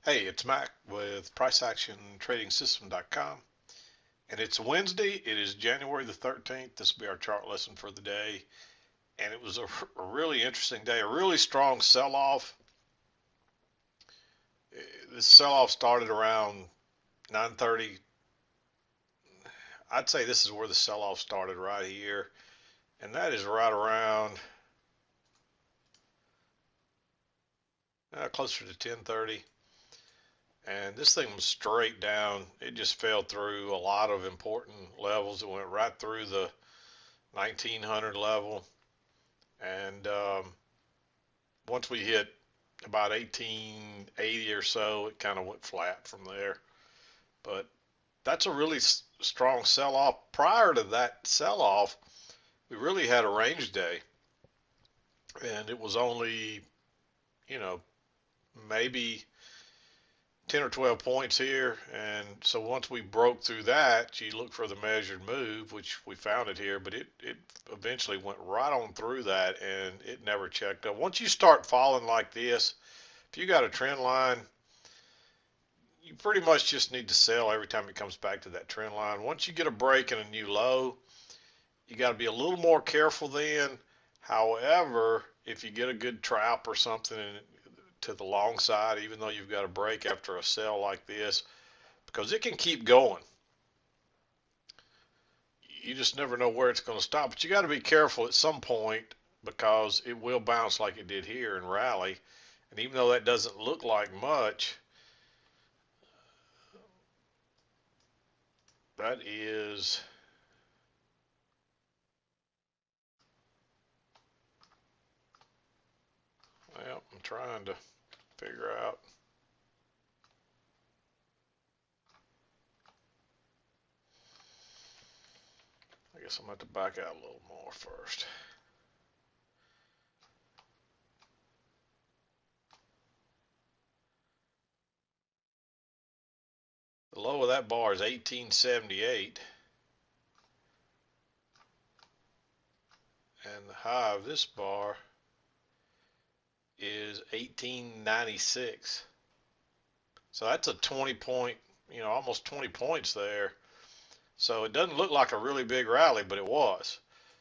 Hey, it's Mack with PriceActionTradingSystem.com, and it's Wednesday. It is January the 13th. This will be our chart lesson for the day, and it was a really interesting day, a really strong sell-off. This sell-off started around 9:30. I'd say this is where the sell-off started right here, and that is right around closer to 10:30. And this thing was straight down. It just fell through a lot of important levels. It went right through the 1900 level. And once we hit about 1880 or so, it kind of went flat from there. But that's a really strong sell off. Prior to that sell off, we really had a range day. And it was only, you know, maybe 10 or 12 points here. And so once we broke through that, you look for the measured move, which we found it here, but it eventually went right on through that and it never checked up. Once you start falling like this, if you got a trend line, you pretty much just need to sell every time it comes back to that trend line. Once you get a break and a new low, you got to be a little more careful then. However, if you get a good trap or something to the long side, even though you've got a break after a sell like this, because it can keep going. You just never know where it's going to stop, but you got to be careful at some point because it will bounce like it did here and rally. And even though that doesn't look like much, that is, well, I'm trying to figure out. I guess I'm going to have to back out a little more first. The low of that bar is 1878, and the high of this bar is 1896. So that's a 20 point, almost 20 points there. So it doesn't look like a really big rally, but it was.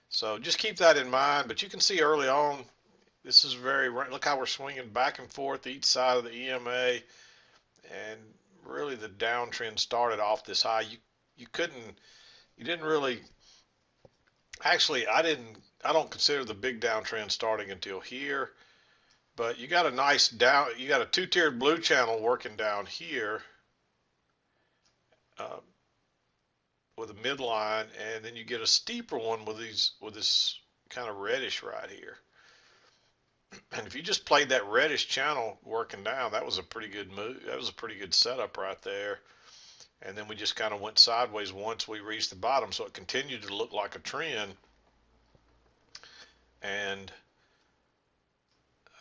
So just keep that in mind. But you can see early on, this is look how we're swinging back and forth each side of the EMA. And really the downtrend started off this high. You didn't really, actually, I don't consider the big downtrend starting until here. But you got a nice you got a two-tiered blue channel working down here. Uh, with a midline, and then you get a steeper one with this kind of reddish right here. And if you just played that reddish channel working down, that was a pretty good move. That was a pretty good setup right there. And then we just kind of went sideways once we reached the bottom, so it continued to look like a trend. And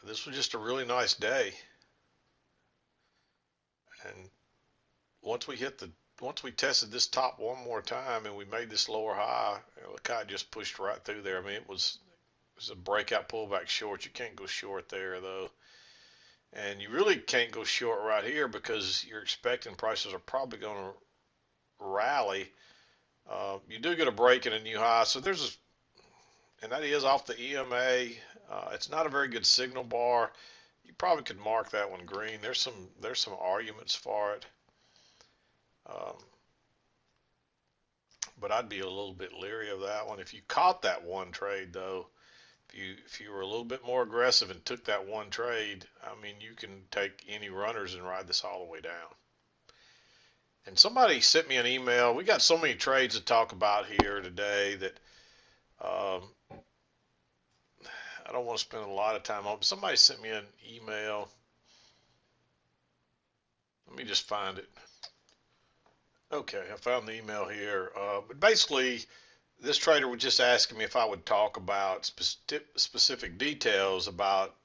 this was just a really nice day. And once we tested this top one more time and we made this lower high, look how it just pushed right through there. I mean, it was a breakout pullback short. You can't go short there though. And you really can't go short right here because you're expecting prices are probably going to rally. You do get a break and a new high. So and that is off the EMA. It's not a very good signal bar. You probably could mark that one green. There's some arguments for it. But I'd be a little bit leery of that one. If you caught that one trade though, if you were a little bit more aggressive and took that one trade, I mean, you can take any runners and ride this all the way down. And somebody sent me an email. We got so many trades to talk about here today that I don't want to spend a lot of time on. But somebody sent me an email. Let me just find it. Okay, I found the email here. But basically, this trader was just asking me if I would talk about specific details about,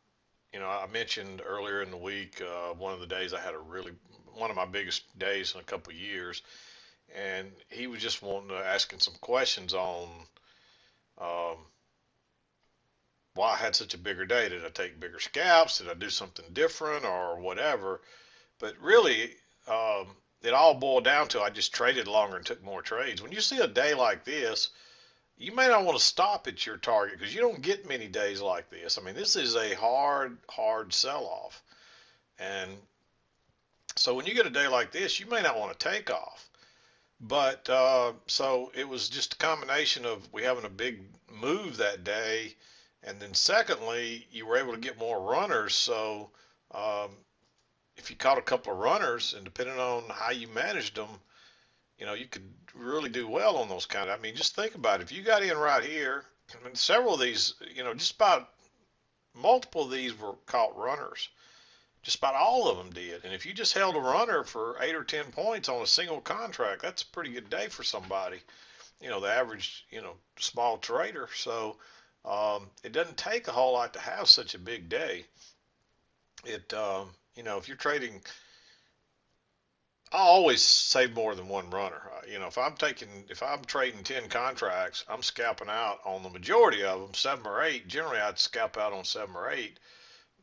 I mentioned earlier in the week, one of the days I had one of my biggest days in a couple of years, and he was just wanting to asking some questions on um, why I had such a bigger day. Did I take bigger scalps? Did I do something different or whatever? But really, it all boiled down to I just traded longer and took more trades. When you see a day like this, you may not want to stop at your target because you don't get many days like this. I mean, this is a hard sell off. And so when you get a day like this, you may not want to take off. But so it was just a combination of we having a big move that day, and then secondly, you were able to get more runners. So um, if you caught a couple of runners, and depending on how you managed them, you could really do well on those kind of. I mean, just think about it. If you got in right here, I mean, several of these, just about multiple of these were caught runners. Just about all of them did. And if you just held a runner for 8 or 10 points on a single contract, that's a pretty good day for somebody. The average, small trader. So it doesn't take a whole lot to have such a big day. If you're trading, I always save more than one runner. If I'm trading 10 contracts, I'm scalping out on the majority of them, 7 or 8. Generally, I'd scalp out on 7 or 8,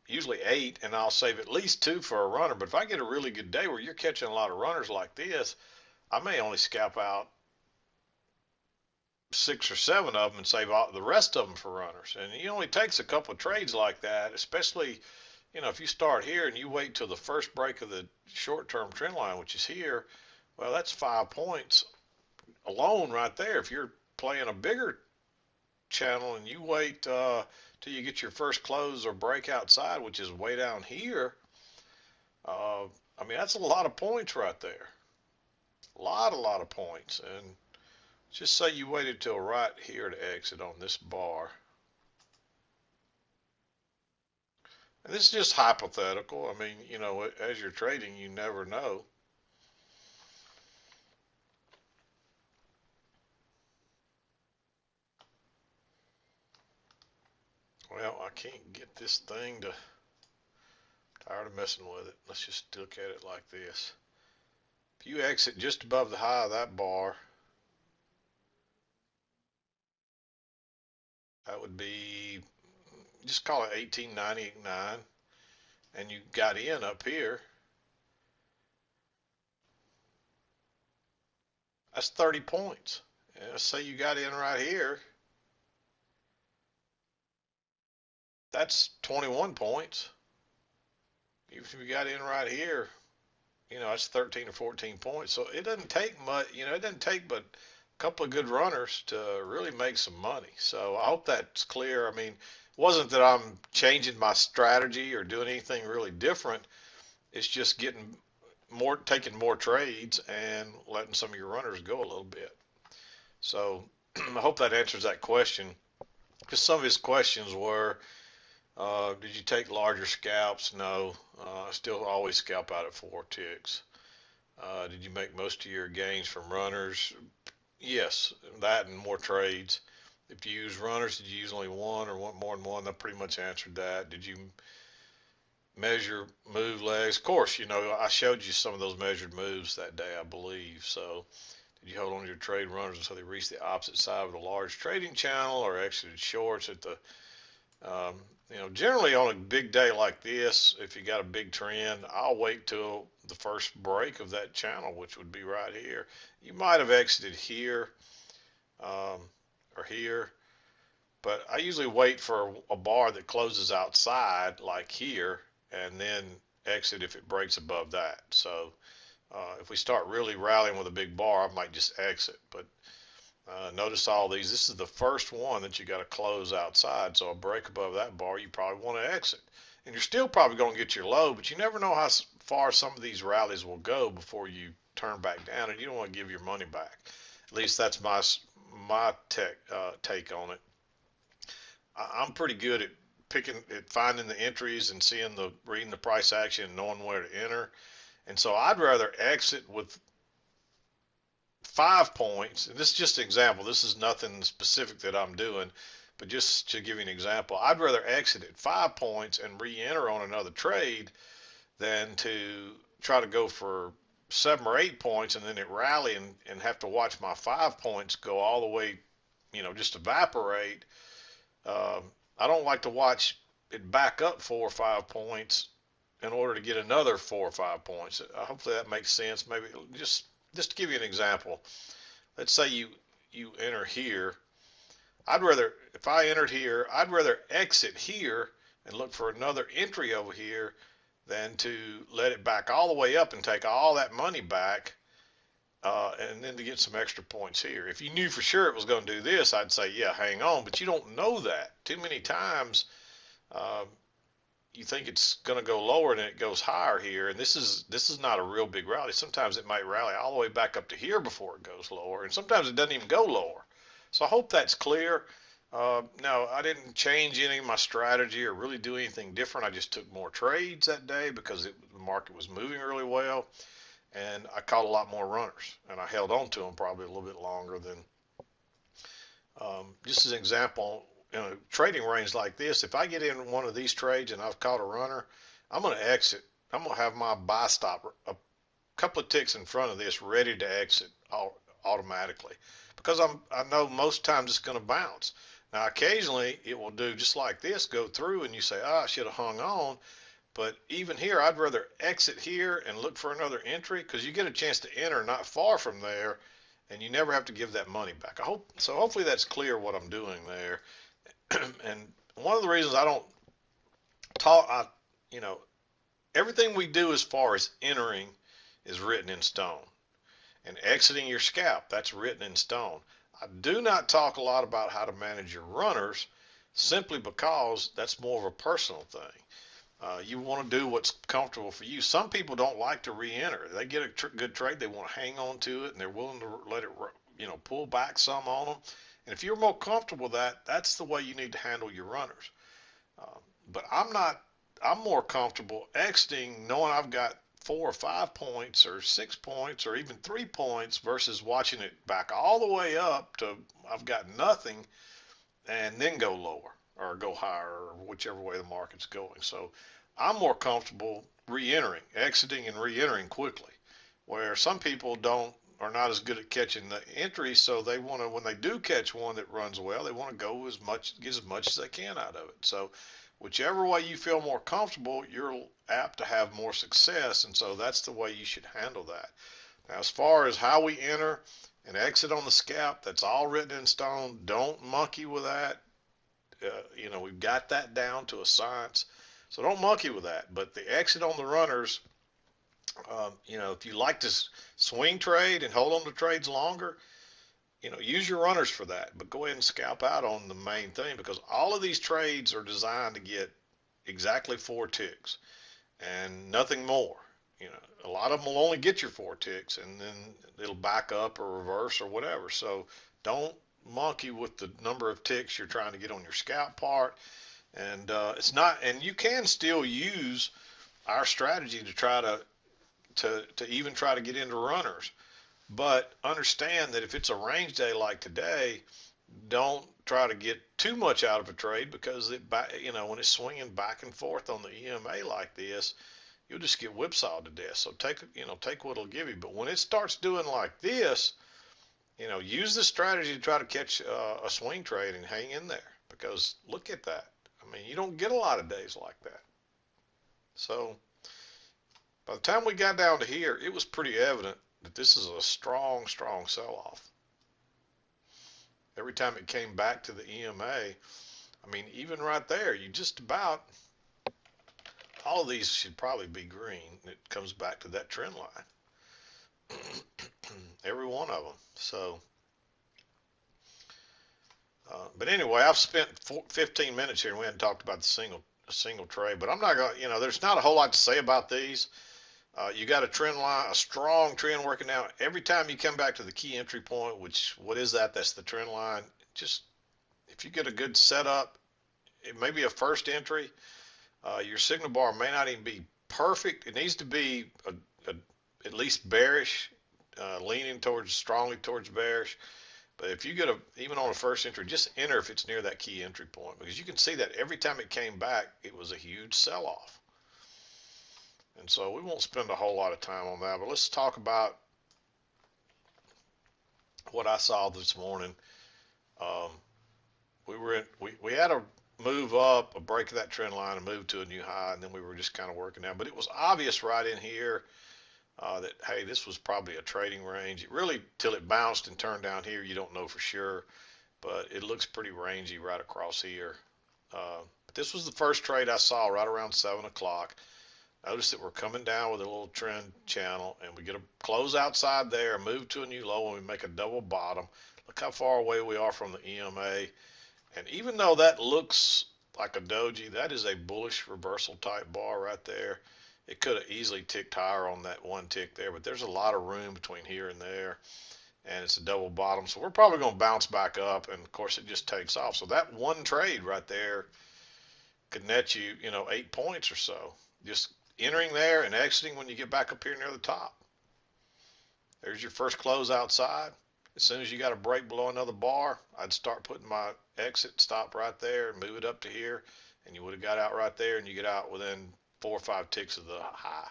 usually 8, and I'll save at least 2 for a runner. But if I get a really good day where you're catching a lot of runners like this, I may only scalp out 6 or 7 of them and save all the rest of them for runners. And it only takes a couple of trades like that, especially if you start here and you wait till the first break of the short-term trend line, which is here. Well, that's 5 points alone right there. If you're playing a bigger channel and you wait till you get your first close or break outside, which is way down here, I mean, that's a lot of points right there. A lot of points. And just say you waited till right here to exit on this bar. And this is just hypothetical. I mean, as you're trading, you never know. Well, I can't get this thing to, tired of messing with it. Let's just look at it like this. If you exit just above the high of that bar, that would be, just call it 18.99, and you got in up here. That's 30 points. And let's say you got in right here. That's 21 points. If you got in right here, that's 13 or 14 points. So it doesn't take much, it doesn't take but a couple of good runners to really make some money. So I hope that's clear. I mean, it wasn't that I'm changing my strategy or doing anything really different. It's just taking more trades and letting some of your runners go a little bit. So I hope that answers that question. Because some of his questions were, did you take larger scalps? No. I still always scalp out at 4 ticks. Did you make most of your gains from runners? Yes, that and more trades. If you use runners, did you use only one or want more than one? That pretty much answered that. Did you measure move legs? Of course, I showed you some of those measured moves that day, I believe. So did you hold on to your trade runners until they reached the opposite side of the large trading channel or exited shorts at the generally on a big day like this, if you got a big trend, I'll wait till the first break of that channel, which would be right here. You might have exited here or here, but I usually wait for a bar that closes outside like here and then exit if it breaks above that. So if we start really rallying with a big bar, I might just exit. But notice all these. This is the first one that you got to close outside. So a break above that bar, you probably want to exit. And you're still probably going to get your low, but you never know how far some of these rallies will go before you turn back down, and you don't want to give your money back. At least that's my take on it. I'm pretty good at finding the entries and reading the price action and knowing where to enter. And so I'd rather exit with 5 points, and this is just an example. This is nothing specific that I'm doing, but just to give you an example, I'd rather exit at 5 points and re-enter on another trade than to try to go for 7 or 8 points and then it rally and have to watch my 5 points go all the way, just evaporate. I don't like to watch it back up 4 or 5 points in order to get another 4 or 5 points. Hopefully that makes sense. Maybe just to give you an example, let's say you enter here. If I entered here, I'd rather exit here and look for another entry over here than to let it back all the way up and take all that money back, and then to get some extra points here. If you knew for sure it was going to do this, I'd say, yeah, hang on, but you don't know that. Too many times, you think it's going to go lower and it goes higher here, and this is not a real big rally. Sometimes it might rally all the way back up to here before it goes lower, and sometimes it doesn't even go lower. So I hope that's clear. No, I didn't change any of my strategy or really do anything different. I just took more trades that day because the market was moving really well, and I caught a lot more runners, and I held on to them probably a little bit longer than. Just as an example, in a trading range like this, if I get in one of these trades and I've caught a runner, I'm going to exit. I'm going to have my buy stop a couple of ticks in front of this ready to exit automatically, because I know most times it's going to bounce. Now, occasionally it will do just like this, go through, and you say, oh, I should have hung on. But even here, I'd rather exit here and look for another entry, because you get a chance to enter not far from there, and you never have to give that money back. Hopefully that's clear what I'm doing there. And one of the reasons I don't talk, everything we do as far as entering is written in stone. And exiting your scalp, that's written in stone. I do not talk a lot about how to manage your runners, simply because that's more of a personal thing. You want to do what's comfortable for you. Some people don't like to re-enter. They get a good trade, they want to hang on to it, and they're willing to let it, pull back some on them. And if you're more comfortable with that, that's the way you need to handle your runners. But I'm not. I'm more comfortable exiting, knowing I've got 4 or 5 points or 6 points or even 3 points, versus watching it back all the way up to I've got nothing and then go lower or go higher, or whichever way the market's going. So I'm more comfortable re-entering, exiting and re-entering quickly, where some people are not as good at catching the entries, so they want to, when they do catch one that runs well, they want to go get as much as they can out of it. So whichever way you feel more comfortable, you're apt to have more success, and so that's the way you should handle that. Now, as far as how we enter and exit on the scalp, that's all written in stone. Don't monkey with that. We've got that down to a science, so don't monkey with that. But the exit on the runners, if you like to swing trade and hold on to trades longer, use your runners for that, but go ahead and scalp out on the main thing, because all of these trades are designed to get exactly 4 ticks and nothing more. A lot of them will only get your 4 ticks, and then it'll back up or reverse or whatever. So don't monkey with the number of ticks you're trying to get on your scalp part. And it's not, and you can still use our strategy to try to even try to get into runners. But understand that if it's a range day like today, don't try to get too much out of a trade, because when it's swinging back and forth on the EMA like this, you'll just get whipsawed to death. So take what it'll give you. But when it starts doing like this, use this strategy to try to catch a swing trade and hang in there, because look at that. I mean, you don't get a lot of days like that. So by the time we got down to here, it was pretty evident that this is a strong, strong sell-off. Every time it came back to the EMA, I mean, even right there, you just about, all of these should probably be green. It comes back to that trend line. Every one of them. So, but anyway, I've spent 15 minutes here, and we hadn't talked about the single trade, but I'm not going to, there's not a whole lot to say about these. You got a trend line, a strong trend working out. Every time you come back to the key entry point, what is that? That's the trend line. Just, if you get a good setup, it may be a first entry. Your signal bar may not even be perfect. It needs to be at least bearish, leaning strongly towards bearish. But if you get even on a first entry, just enter if it's near that key entry point, because you can see that every time it came back, it was a huge sell-off. And so we won't spend a whole lot of time on that, but let's talk about what I saw this morning. We had move up, a break of that trend line, and move to a new high, and then we were just kind of working down. But it was obvious right in here that, hey, this was probably a trading range. It really, till it bounced and turned down here, you don't know for sure, but it looks pretty rangy right across here. But this was the first trade I saw right around 7 o'clock. Notice that we're coming down with a little trend channel, and we get a close outside there, move to a new low, and we make a double bottom. Look how far away we are from the EMA. And even though that looks like a doji, that is a bullish reversal type bar right there. It could have easily ticked higher on that one tick there, but there's a lot of room between here and there, and it's a double bottom. So we're probably going to bounce back up, and of course it just takes off. So that one trade right there could net you, 8 points or so. Just entering there and exiting when you get back up here near the top. There's your first close outside. As soon as you got a break below another bar, I'd start putting my exit stop right there and move it up to here, and you would have got out right there, and you get out within 4 or 5 ticks of the high.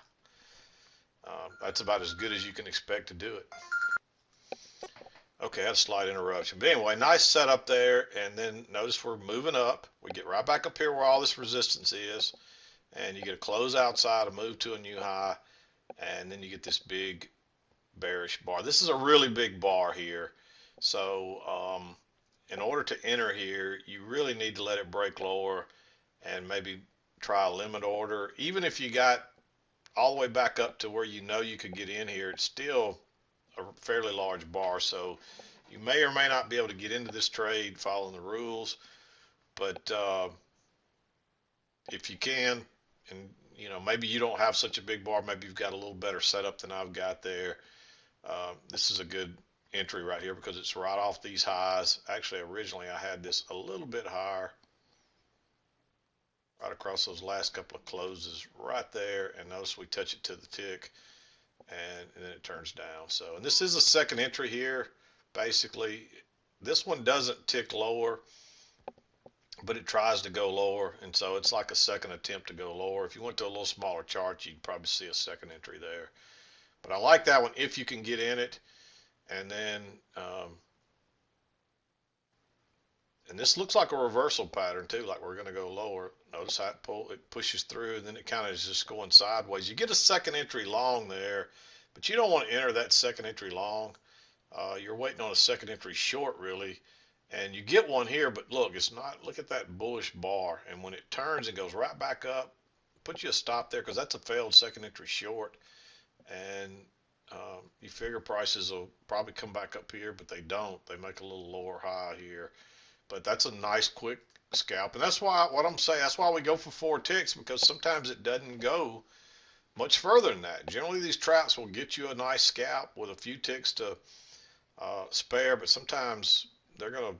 That's about as good as you can expect to do it. Okay, that's a slight interruption. But anyway, nice setup there, and then notice we're moving up. We get right back up here where all this resistance is, and you get a close outside, a move to a new high, and then you get this big bearish bar. This is a really big bar here. So in order to enter here, you really need to let it break lower and maybe try a limit order. Even if you got all the way back up to where you could get in here, it's still a fairly large bar. So you may or may not be able to get into this trade following the rules. But if you can, and maybe you don't have such a big bar, maybe you've got a little better setup than I've got there. This is a good entry right here because it's right off these highs. Actually, originally I had this a little bit higher, right across those last couple of closes right there, and notice we touch it to the tick, and then it turns down. So, and this is a second entry here. Basically, this one doesn't tick lower, but it tries to go lower, and so it's like a second attempt to go lower. If you went to a little smaller chart, you'd probably see a second entry there. But I like that one if you can get in it. And then, and this looks like a reversal pattern too, like we're going to go lower. Notice how it pushes through, and then it kind of is just going sideways. You get a second entry long there, but you don't want to enter that second entry long. You're waiting on a second entry short really, and you get one here, but look, it's not. Look at that bullish bar, and when it turns and goes right back up, put you a stop there because that's a failed second entry short. And you figure prices will probably come back up here, but they don't. They make a little lower high here. But that's a nice quick scalp. And that's why, what I'm saying, that's why we go for 4 ticks, because sometimes it doesn't go much further than that. Generally, these traps will get you a nice scalp with a few ticks to spare, but sometimes they're not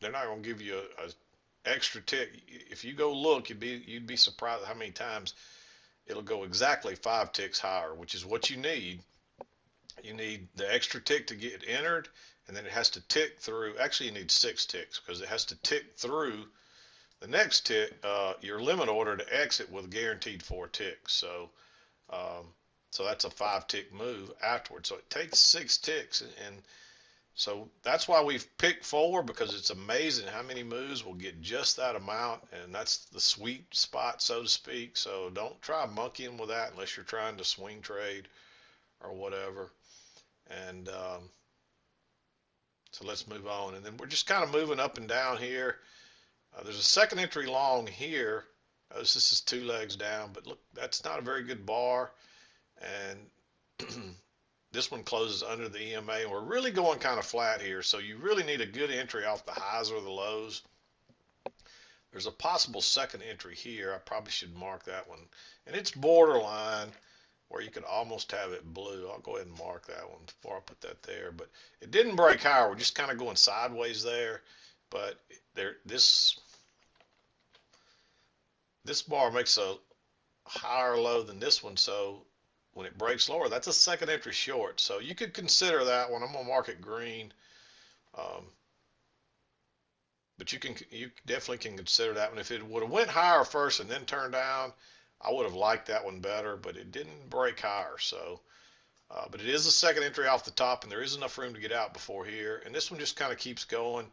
gonna give you a extra tick. If you go look, you'd be surprised at how many times it'll go exactly 5 ticks higher, which is what you need. You need the extra tick to get entered, and then it has to tick through. Actually, you need 6 ticks because it has to tick through the next tick, your limit order to exit with guaranteed 4 ticks. So that's a 5 tick move afterwards. So it takes 6 ticks, and so that's why we've picked 4, because it's amazing how many moves will get just that amount, and that's the sweet spot, so to speak. So don't try monkeying with that unless you're trying to swing trade or whatever. And so let's move on, and then we're just kind of moving up and down here. There's a second entry long here. Notice this is 2 legs down, but look, that's not a very good bar, and this one closes under the EMA, and we're really going kind of flat here, so you really need a good entry off the highs or the lows. There's a possible second entry here. I probably should mark that one, and it's borderline where you could almost have it blue. I'll go ahead and mark that one before I put that there, but it didn't break higher. We're just kind of going sideways there, but this bar makes a higher low than this one, so when it breaks lower, that's a second entry short. So you could consider that one. I'm gonna mark it green, but you definitely can consider that one. If it would have went higher first and then turned down, I would have liked that one better, but it didn't break higher. So, but it is a second entry off the top, and there is enough room to get out before here. And this one just kind of keeps going.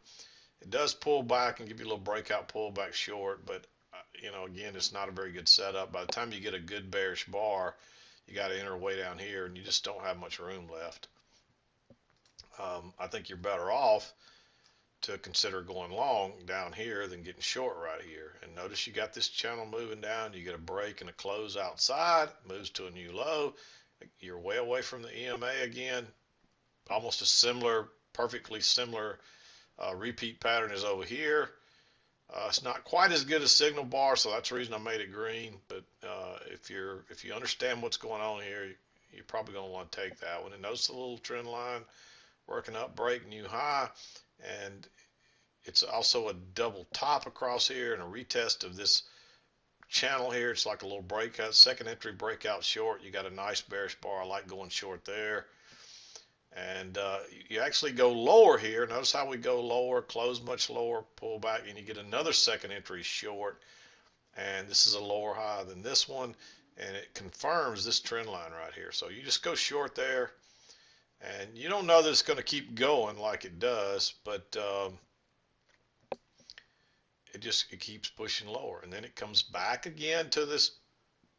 It does pull back and give you a little breakout pull back short, but again, it's not a very good setup. By the time you get a good bearish bar, you got to enter way down here, and you just don't have much room left. I think you're better off to consider going long down here than getting short right here. And notice you got this channel moving down. You get a break and a close outside, moves to a new low. You're way away from the EMA again. Almost a similar, perfectly similar repeat pattern is over here. It's not quite as good as signal bar, so that's the reason I made it green. But if you understand what's going on here, you're probably going to want to take that one. And notice the little trend line working up, break, new high, and it's also a double top across here and a retest of this channel here. It's like a little breakout, second entry breakout short. You got a nice bearish bar. I like going short there. And you actually go lower here. Notice how we go lower, close much lower, pull back, and you get another second entry short. And this is a lower high than this one, and it confirms this trend line right here. So you just go short there, and you don't know that it's going to keep going like it does, but it keeps pushing lower, and then it comes back again to this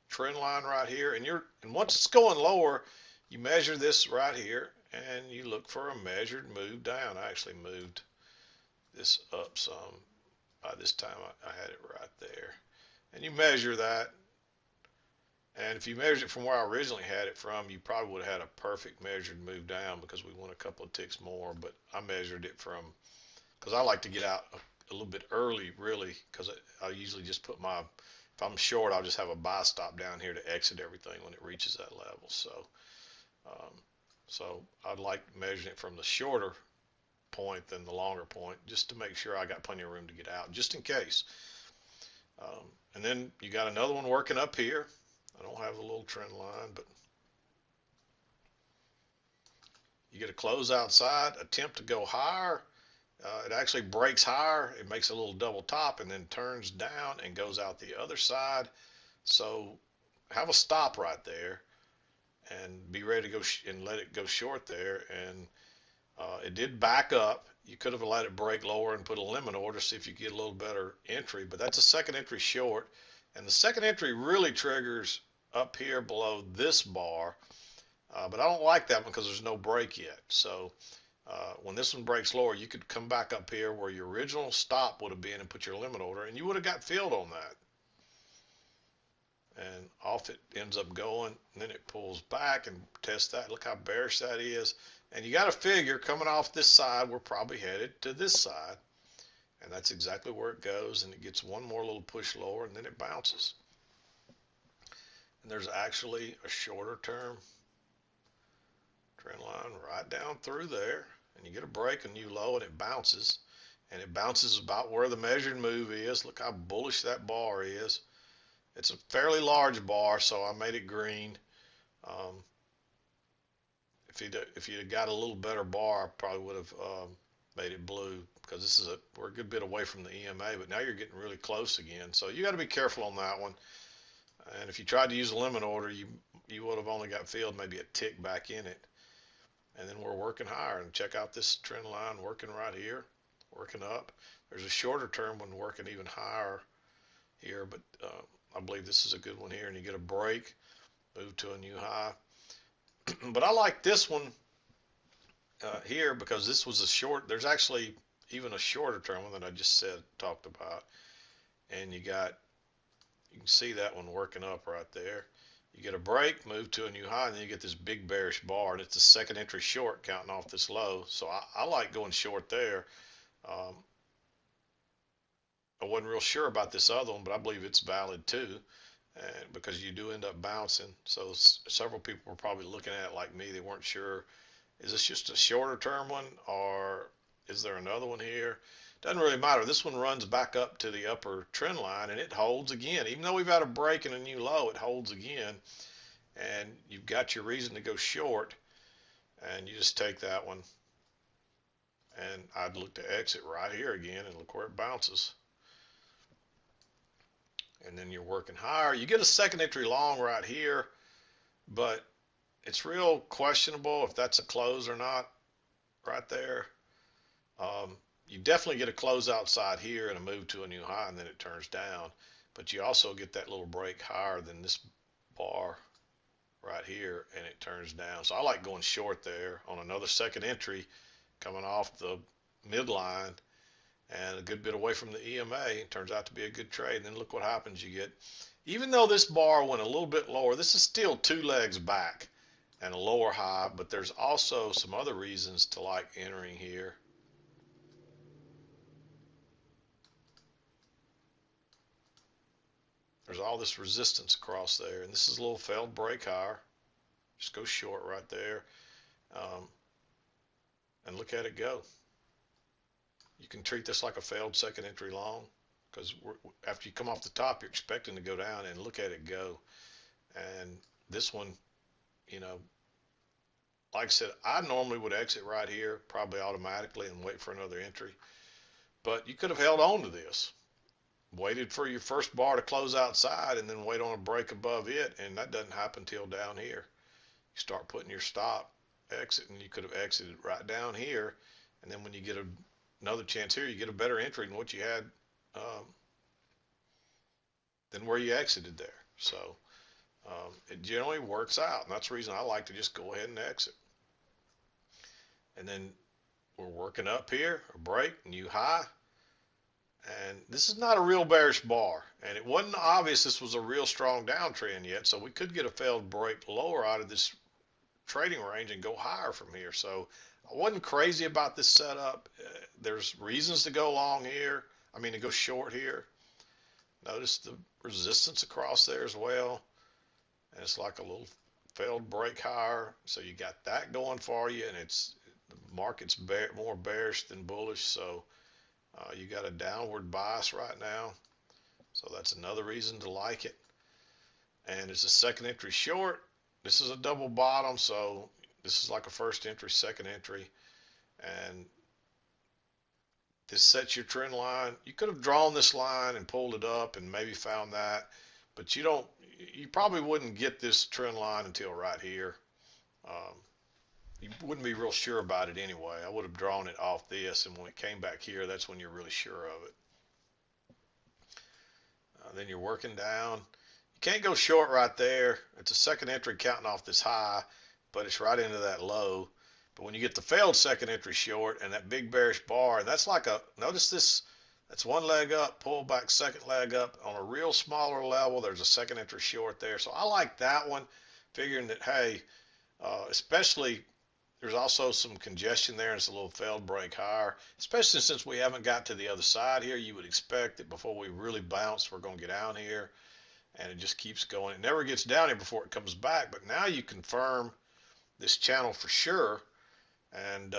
trend line right here, and once it's going lower, you measure this right here, and you look for a measured move down. I actually moved this up some. By this time, I had it right there, and you measure that. And if you measured it from where I originally had it from, you probably would have had a perfect measured move down because we went a couple of ticks more. But I measured it from, because I like to get out a little bit early, really, because I usually just put if I'm short, I'll just have a buy stop down here to exit everything when it reaches that level. So I'd like measuring it from the shorter point than the longer point, just to make sure I got plenty of room to get out, just in case. And then you got another one working up here. I don't have the little trend line, but you get a close outside, attempt to go higher. It actually breaks higher. It makes a little double top and then turns down and goes out the other side. So have a stop right there and be ready to go and let it go short there. And it did back up. You could have let it break lower and put a limit order, see if you get a little better entry, but that's a second entry short. And the second entry really triggers up here below this bar, but I don't like that one because there's no break yet. So when this one breaks lower, you could come back up here where your original stop would have been and put your limit order, and you would have got filled on that. And off it ends up going, and then it pulls back and tests that. Look how bearish that is. And you got to figure, coming off this side, we're probably headed to this side. And that's exactly where it goes, and it gets one more little push lower, and then it bounces. And there's actually a shorter term trend line right down through there, and you get a break, a new low, and it bounces. And it bounces about where the measured move is. Look how bullish that bar is. It's a fairly large bar, so I made it green. If you'd got a little better bar, I probably would have made it blue, because we're a good bit away from the EMA, but now you're getting really close again. So you got to be careful on that one. And if you tried to use a limit order, you would have only got filled maybe a tick back in it. And then we're working higher, and check out this trend line working right here, working up. There's a shorter term one working even higher here, but I believe this is a good one here, and you get a break, move to a new high. But I like this one here because this was a short. There's actually even a shorter term one that I just talked about, and you can see that one working up right there. You get a break, move to a new high, and then you get this big bearish bar, and it's a second entry short counting off this low. So I like going short there. I wasn't real sure about this other one, but I believe it's valid too, and because you do end up bouncing. So several people were probably looking at it like me. They weren't sure, is this just a shorter term one, or is there another one here? Doesn't really matter. This one runs back up to the upper trend line, and it holds again. Even though we've had a break and a new low, it holds again, and you've got your reason to go short, and you just take that one. And I'd look to exit right here again, and look where it bounces. And then you're working higher. You get a second entry long right here, but it's real questionable if that's a close or not right there. you definitely get a close outside here and a move to a new high, and then it turns down. But you also get that little break higher than this bar right here, and it turns down. So I like going short there on another second entry coming off the midline and a good bit away from the EMA. It turns out to be a good trade. And then look what happens. You get, even though this bar went a little bit lower, this is still 2 legs back and a lower high, but there's also some other reasons to like entering here. There's all this resistance across there, and this is a little failed break higher. Just go short right there, and look at it go. You can treat this like a failed second entry long, because after you come off the top, you're expecting to go down, and look at it go. And this one, you know, like I said, I normally would exit right here, probably automatically, and wait for another entry. But you could have held on to this, waited for your first bar to close outside, and then wait on a break above it, and that doesn't happen till down here. You start putting your stop exit, and you could have exited right down here, and then when you get another chance here, you get a better entry than what you had, than where you exited there. So it generally works out, and that's the reason I like to just go ahead and exit. And then we're working up here, a break, new high. And this is not a real bearish bar, and it wasn't obvious this was a real strong downtrend yet, so we could get a failed break lower out of this trading range and go higher from here. So I wasn't crazy about this setup. There's reasons to go long here, to go short here. Notice the resistance across there as well, and it's like a little failed break higher, so you got that going for you, and the market's more bearish than bullish, so you got a downward bias right now, so that's another reason to like it. And it's a second entry short. This is a double bottom, so this is like a first entry, second entry, and this sets your trend line. You could have drawn this line and pulled it up and maybe found that, but you probably wouldn't get this trend line until right here. You wouldn't be real sure about it anyway. I would have drawn it off this, and when it came back here, that's when you're really sure of it. Then you're working down. You can't go short right there. It's a second entry counting off this high, but it's right into that low. But when you get the failed second entry short and that big bearish bar, that's like notice this, that's one leg up, pull back, second leg up. On a real smaller level, there's a second entry short there. So I like that one, figuring that, hey, especially there's also some congestion there, and it's a little failed break higher, especially since we haven't got to the other side here. You would expect that before we really bounce, we're going to get down here, and it just keeps going. It never gets down here before it comes back, but now you confirm this channel for sure, and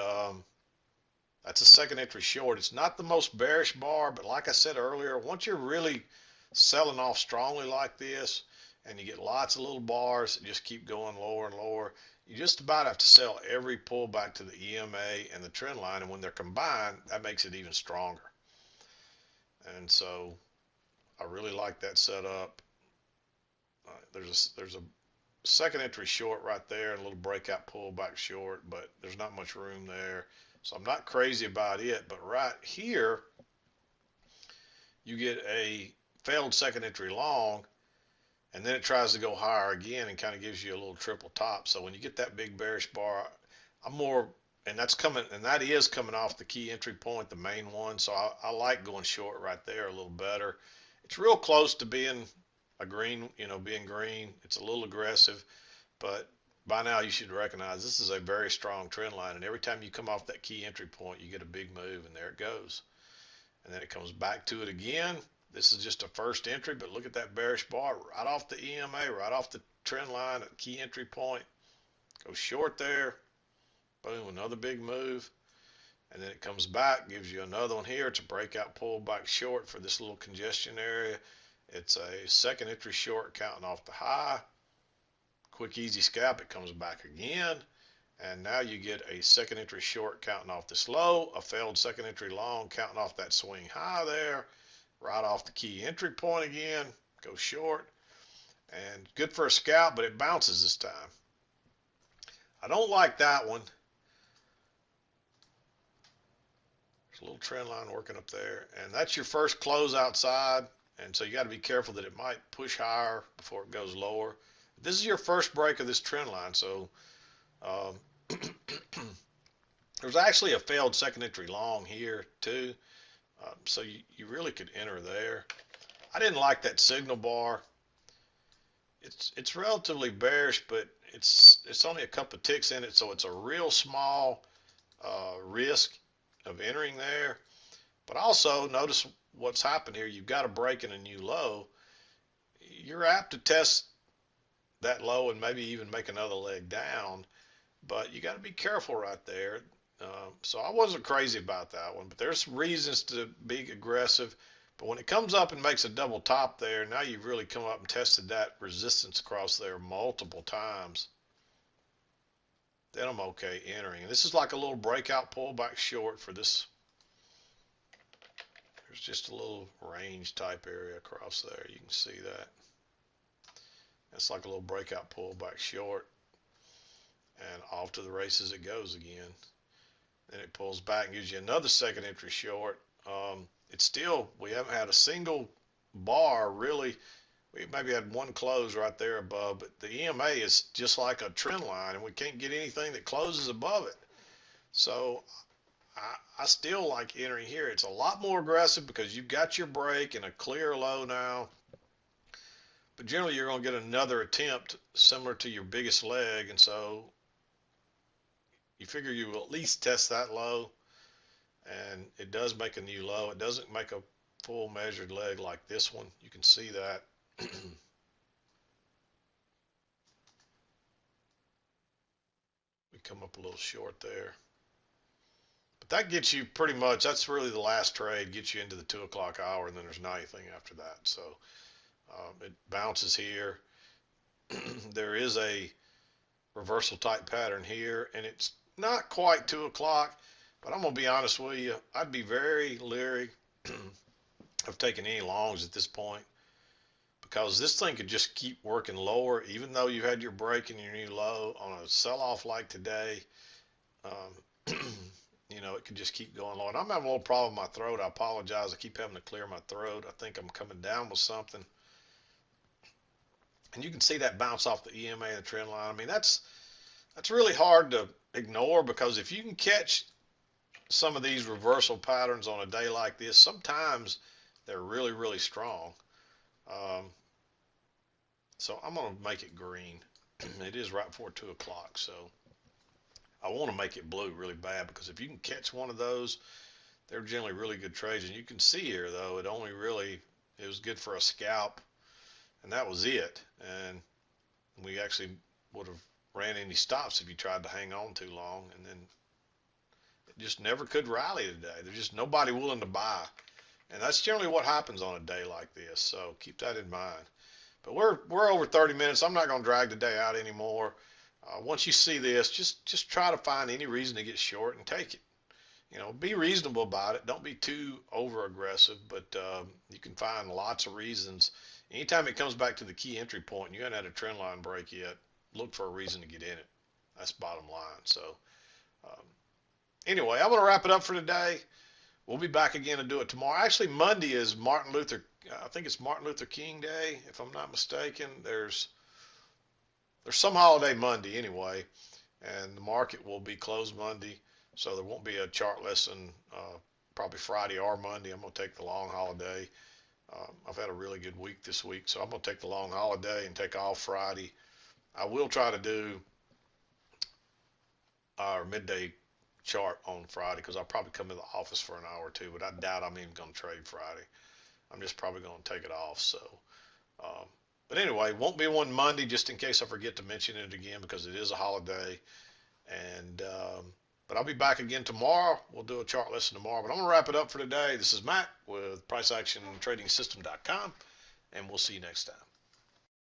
that's a second entry short. It's not the most bearish bar, but like I said earlier, once you're really selling off strongly like this, and you get lots of little bars that just keep going lower and lower, you just about have to sell every pullback to the EMA and the trend line, and when they're combined, that makes it even stronger. And so I really like that setup. There's a second entry short right there and a little breakout pullback short, but there's not much room there, so I'm not crazy about it. But right here, you get a failed second entry long, and then it tries to go higher again and kind of gives you a little triple top. So when you get that big bearish bar, and that is coming off the key entry point, the main one. So I like going short right there a little better. It's real close to being a green, being green. It's a little aggressive, but by now you should recognize this is a very strong trend line. And every time you come off that key entry point, you get a big move, and there it goes. And then it comes back to it again. This is just a first entry, but look at that bearish bar right off the EMA, right off the trend line at key entry point. Go short there. Boom, another big move. And then it comes back, gives you another one here. It's a breakout pullback short for this little congestion area. It's a second entry short counting off the high. Quick, easy scalp. It comes back again. And now you get a second entry short counting off this low, a failed second entry long counting off that swing high there. Right off the key entry point again, go short, and good for a scalp, but it bounces this time. I don't like that one. a little trend line working up there, and that's your first close outside, and so you got to be careful that it might push higher before it goes lower. This is your first break of this trend line, so um, there's actually a failed second entry long here too, so you really could enter there. I didn't like that signal bar. It's relatively bearish, but it's only a couple of ticks in it, so it's a real small risk of entering there. But also notice what's happened here. You've got a break in a new low. You're apt to test that low and maybe even make another leg down, but you got to be careful right there. So I wasn't crazy about that one, but there's reasons to be aggressive. But when it comes up and makes a double top there, now you've really come up and tested that resistance across there multiple times. Then I'm okay entering. And this is like a little breakout pullback short for this. There's just a little range type area across there. You can see that. That's like a little breakout pullback short. And off to the races it goes again. Then it pulls back and gives you another second entry short. It's still, we haven't had a single bar really. We maybe had one close right there above, but the EMA is just like a trend line, and we can't get anything that closes above it. So I still like entering here. It's a lot more aggressive because you've got your break and a clear low now. But generally, you're going to get another attempt similar to your biggest leg, and so you figure you will at least test that low. And it does make a new low. It doesn't make a full measured leg like this one. You can see that. We come up a little short there. But that gets you pretty much, that's really the last trade, gets you into the 2 o'clock hour, and then there's not anything after that. So it bounces here. There is a reversal type pattern here, and it's not quite 2 o'clock. But I'm going to be honest with you, I'd be very leery of taking any longs at this point, because this thing could just keep working lower, even though you had your break and your new low on a sell-off like today. You know, it could just keep going low. And I'm having a little problem with my throat. I apologize. I keep having to clear my throat. I think I'm coming down with something. And you can see that bounce off the EMA and the trend line. I mean, that's really hard to ignore, because if you can catch some of these reversal patterns on a day like this, sometimes they're really, really strong. So I'm going to make it green. It is right before 2 o'clock, so I want to make it blue really bad, because if you can catch one of those, they're generally really good trades. And you can see here, though, it was good for a scalp, and that was it. And we actually would have ran any stops if you tried to hang on too long, and then just never could rally today. There's just nobody willing to buy. And that's generally what happens on a day like this. So keep that in mind. But we're over 30 minutes. I'm not going to drag the day out anymore. Once you see this, just try to find any reason to get short and take it. You know, be reasonable about it. Don't be too over aggressive, but you can find lots of reasons. Anytime it comes back to the key entry point and you haven't had a trend line break yet, look for a reason to get in it. That's bottom line. So anyway, I'm going to wrap it up for today. We'll be back again to do it tomorrow. Actually, Monday is I think it's Martin Luther King Day, if I'm not mistaken. There's some holiday Monday anyway, and the market will be closed Monday, so there won't be a chart lesson probably Friday or Monday. I'm going to take the long holiday. I've had a really good week this week, so I'm going to take the long holiday and take off Friday. I will try to do our midday chart on Friday, because I'll probably come to the office for an hour or two, but I doubt I'm even going to trade Friday. I'm just probably going to take it off. So, but anyway, won't be one Monday, just in case I forget to mention it again, because it is a holiday. And but I'll be back again tomorrow. We'll do a chart lesson tomorrow. But I'm going to wrap it up for today. This is Matt with PriceActionTradingSystem.com, and we'll see you next time.